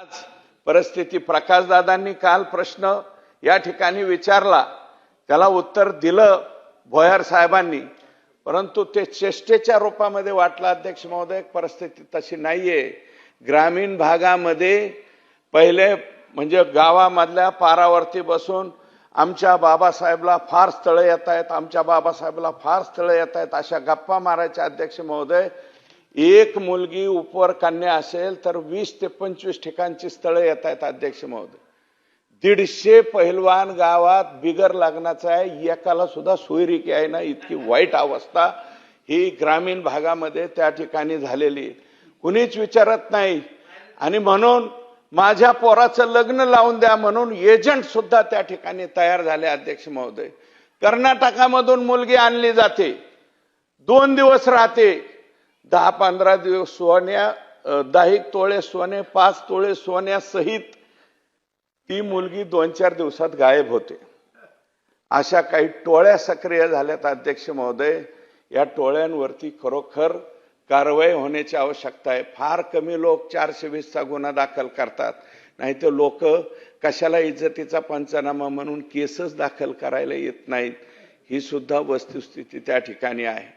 आज परिस्थिती प्रकाशदादांनी काल प्रश्न या ठिकाणी विचारला, त्याला उत्तर दिलं भोयर साहेबांनी, परंतु ते चेष्टेच्या रूपामध्ये वाटलं. अध्यक्ष महोदय, परिस्थिती तशी नाहीये. ग्रामीण भागामध्ये पहिले म्हणजे गावामधल्या पारावरती बसून आमच्या बाबासाहेबला फार स्थळं येत आहेत, आमच्या बाबासाहेबला फार स्थळं येत आहेत अशा गप्पा मारायच्या. अध्यक्ष महोदय, एक मुलगी उपवर कन्या असेल तर 20 ते 25 ठिकाणची स्थळं येत आहेत. अध्यक्ष महोदय, 150 पहिलवान गावात बिगर लग्नाचा आहे, एकाला सुद्धा सोयरिकी आहे ना, इतकी वाईट अवस्था ही ग्रामीण भागामध्ये त्या ठिकाणी झालेली. कुणीच विचारत नाही. आणि म्हणून माझ्या पोराचं लग्न लावून द्या म्हणून एजंट सुद्धा त्या ठिकाणी तयार झाले. अध्यक्ष महोदय, कर्नाटकामधून मुलगी आणली जाते, 2 दिवस राहते, 10-15 दिवस सोन्या, 10 तोळे सोने, 5 तोळे सोन्यासहित ती मुलगी 2-4 दिवसात गायब होते. अशा काही टोळ्या सक्रिय झाल्यात. अध्यक्ष महोदय, या टोळ्यांवरती खरोखर कारवाई होण्याची आवश्यकता आहे. फार कमी लोक 420चा गुन्हा दाखल करतात, नाही तर लोक कशाला इज्जतीचा पंचनामा म्हणून केसच दाखल करायला येत नाहीत. ही सुद्धा वस्तुस्थिती त्या ठिकाणी आहे.